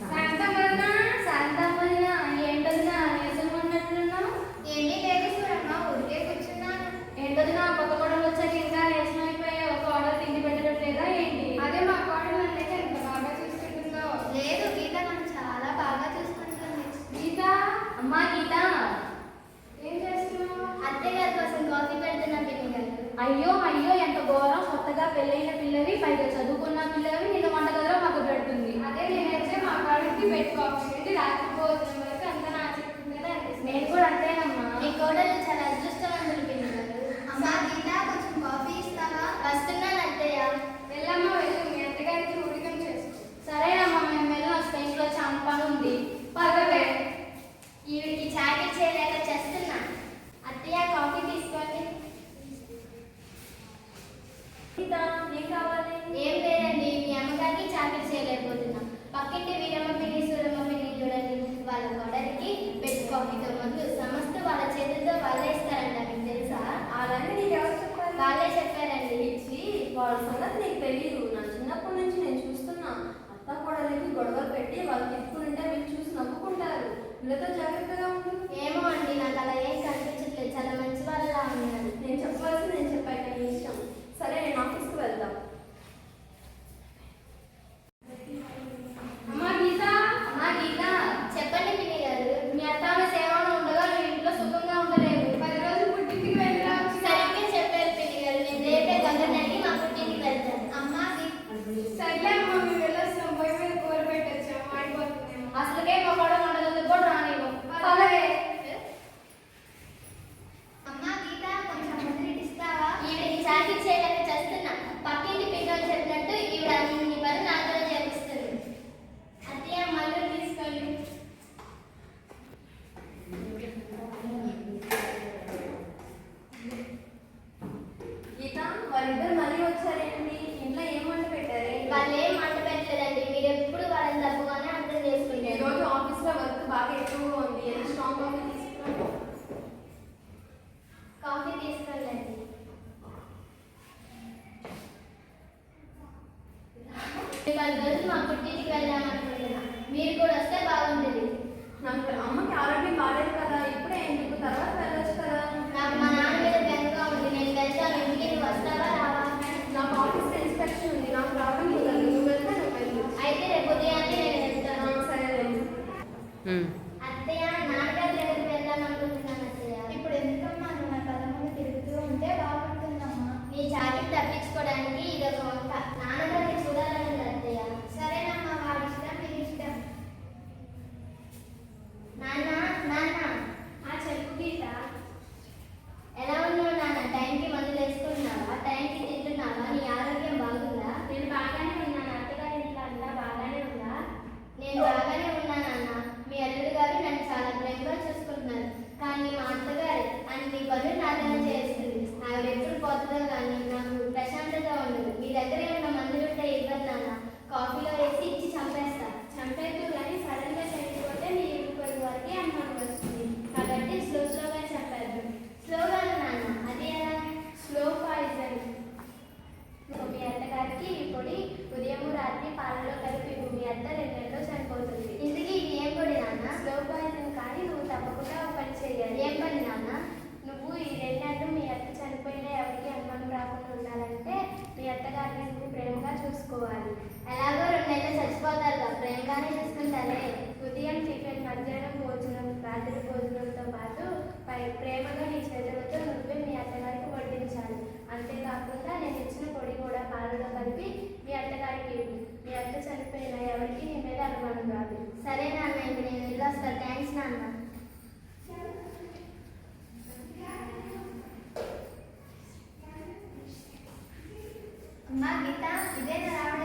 శాంతమన్నా శాంతమన్నా ఏంటదినా నీరసంగా ఉన్నట్లున్నావు? ఏంటి లేదు సూరమ్మ, ఊరికే కూర్చున్నాను. ఏంటదినా కొత్త కోడలు వచ్చాక ఇంకా నీరసం అయిపోయావు. ఒక ఆర్డర్ తిండి పెట్టడం లేదా ఏంటి? అదే మా కోడలు నన్నైతే ఎంత బాగా చూసుకుంటుందో. లేదు, గీత నన్ను చాలా బాగా చూసుకుంటుంది. గీత, అమ్మా గీత, ఏం చేస్తున్నావు? అత్తయ్య గారి కోసం కాఫీ పెడుతున్నా పిన్ని గారు. అయ్యో అయ్యో ఎంత ఘోరం. కొత్తగా పెళ్ళైన పిల్లవి, పైగా చదువుకున్న పిల్లవి నిన్న వంటగదిలో మాకు పెడుతుంది. అదే నేనైతే మా కోడలికి పెట్టుకోవచ్చు, రాత్రి భోజనం వరకు అంతా నా చెప్తుందని అనిపిస్తుంది. నేను కూడా అంతేనమ్మా. మీ కోడలు చాలా అదృష్టవంతులు పిన్ని గారు. అమ్మా గీత, కొంచెం కాఫీ ఇస్తావా? వస్తున్నాను అత్తయ్య. వెళ్ళమ్మా వెళ్ళు, మీ అత్తగారికి ఊరికం చేసుకో. సరేనమ్మా, మేము వెళ్ళి వస్తాం. ఇంట్లో చాలా పని ఉంది. పర్వాలే. ఈవిడికి చాకరీ చేయలేక చేస్తున్నా. అత్తయ్య కాఫీ తీసుకోండి. గీత, ఏం కావాలి? ఏం లేదండి, మీ అమ్మగారికి చాకరీ చేయలేకపోతున్నా. పక్కింటి వీరమ్మ పిన్ని సూరమ్మ పిన్ని చూడండి, వాళ్ళ కోడలికి బెడ్ కాఫీతో ముందు సమస్త వాళ్ళ చేతులతో వాళ్ళే ఇస్తారంట. మీకు తెలుసా? అలానే నీకు ఎవరు చెప్పారు? వాళ్ళే చెప్పారండి. ఇచ్చి వాళ్ళ సంగతి నీకు తెలియదు. నా చిన్నప్పటి నుంచి నేను చూస్తున్నా. అత్త కోడలికి గొడవలు పెట్టి వాళ్ళు తిప్పుకుంటే వీళ్ళు చూసి నవ్వుకుంటారు. వీళ్ళతో జాగ్రత్తగా ఉండు. ఏమో అండి, నాకు అలా ఏం కనిపించట్లేదు. చాలా మంచి వాళ్ళలా ఉన్నారు. నేను చెప్పవలసి నేను చెప్పాక నీ ఇష్టం. సరే, నేను ఆఫీస్కి వెళ్దాం. అమ్మా గీత, అమ్మా గీత, చెప్పండి పిన్ని గారు. మీ అత్తామె సేవలో ఉండగా నువ్వు ఇంట్లో సుఖంగా ఉండలేవు. 10 రోజులు పుట్టింటికి వెళ్ళి రావచ్చు. సరిగ్గా చెప్పారు పిన్ని గారు. నేను రేపే గంగనని మా పుట్టింటికి వెళ్తాను. అమ్మా సర్లే అమ్మా, మేము వెళ్ళొస్తాం. పొయ్యి మీద కూర పెట్టొచ్చాం, మాడిపోతుందేమో. అసలుకే మా కూడా వంటగదికి కూడా రానివ్వు. అలాగే. అమ్మా గీత, కొంచెం ముద్ర ఇస్తావా? ఈవిడికి చాకరీ చేయలేక చేస్తున్నా. పక్కింటి పిల్లలు చెప్పినట్టు ఈవిడ అన్ని పనులు నాతో చేపిస్తుంది. అత్తయ్య మళ్ళీ తీసుకోండి. గీత, వాళ్ళిద్దరు మళ్ళీ వచ్చారేంటి? ఇంట్లో ఏం వంట పెట్టారే? వాళ్ళు ఏం మంట పెట్టలేదండి. మీరు ఎప్పుడు వాళ్ళని తప్పుగానే అర్థం ఈ చేసుకుంటారు. రోజు ఆఫీస్లో వర్క్ బాగా ఎక్కువగా ఉంది. ఏదైనా స్ట్రాంగ్ కాఫీ తీసుకురా. కాఫీ తీసుకెళ్ళండి. ఇవాళ రోజు మా పుట్టింటికి వెళ్దామనుకుంటున్నా. మీరు కూడా వస్తే బాగుంటుంది. నాకు అమ్మకి ఆరోగ్యం బాగాలేదు కదా, ఇప్పుడే ఎందుకు, తర్వాత వెళ్ళొచ్చు కదా. నాకు మా నాన్న మీద బెంగగా ఉంది. నేను వెళ్తాను. ఇంటికి నువ్వు వస్తావా రావా? నాకు ఆఫీస్లో ఇన్స్పెక్షన్ ఉంది. నాకు రావడం కుదరదు. నువ్వు వెళ్తే నువ్వు వెళ్ళు. అయితే రేపు ఉదయాన్నే నేను వెళ్తాను. సరేలేండి. అత్తయ్య, నాన్నగారి దగ్గరికి వెళ్దాం అనుకుంటున్నాను అత్తయ్య. ఇప్పుడు ఎందుకమ్మా నువ్వు నా కళ్ళ ముందు తిరుగుతూ ఉంటే బాగుంటుందమ్మా. నీ చాకరీ తప్పించుకోవడానికి ఇదొక వంక. నాన్నగారిని చూడాలని ఉంది అత్తయ్య. సరేనమ్మా, వాడి ఇష్టం నీ ఇష్టం. నాన్న నాన్న, చెప్పు గీత. ఎలా ఉన్నావు నాన్న? టైంకి మందులు వేసుకుంటున్నావా? టైంకి తింటున్నావా? నీ ఆరోగ్యం బాగుందా? నేను బాగానే ఉన్నాను. అత్తగారి ఇంట్లో అంతా బాగానే ఉందా? నేను బాగానే ఉన్నానన్న. మీ అల్లుడు గారు నన్ను చాలా ప్రేమగా చూసుకుంటున్నారు. కానీ మా అత్తగారు అన్ని పనులు నాతోనే చేస్తుంది. ఆవిడ ఎప్పుడు పోతుందో కానీ నాకు ప్రశాంతత ఉండదు. మీ దగ్గర ఏమైనా మందులు ఉంటే ఇవ్వదు నాన్న. కాఫీలో వేసి ఇచ్చి చంపేస్తా. చంపేద్దు కానీ సడన్ గా చనిపోతే నీ ఇరుకొని వరకే అనుమానం వస్తుంది. కాబట్టి స్లోగా చెప్పారు. స్లోగా నాన్న, అది ఎలా? Slow poison. మీ అత్తగారికి ఈ పొడి ఉదయం రాత్రి పాలలో కలిపి మీ అత్త 2 నెలల్లో చనిపోతుంది. ఇందుకే ఇది ఏం పొడి నాన్న? Slow poison. కానీ నువ్వు తప్పకుండా ఒక పని చేయాలి. ఏం పని నాన్న? నువ్వు ఈ 2 నెలలు మీ అత్త చనిపోయినా ఎవరికి అనుమానం రాకుండా ఉండాలంటే మీ అత్తగారిని నువ్వు ప్రేమగా చూసుకోవాలి. ఎలాగో 2 నెలలు చచ్చిపోతారుగా, ప్రేమగానే చూసుకుంటారే. ఉదయం టిఫిన్, మధ్యాహ్నం భోజనం, రాత్రి భోజనంతో పాటు ప్రేమగా నీ చేతులతో నువ్వే మీ అత్తగారికి వడ్డించాలి. అంతేకాకుండా నేను ఇచ్చిన పొడి కూడా పాలలో కలిపి మీ అత్తగారికి ఇవ్వు. మీ అత్త చనిపోయినా ఎవరికి నీ మీద అనుమానం రాదు. సరే నాన్న, ఇంక నేను వెళ్ళొస్తాను. థ్యాంక్స్ నాన్న. అమ్మా గీత, ఇదే రావడం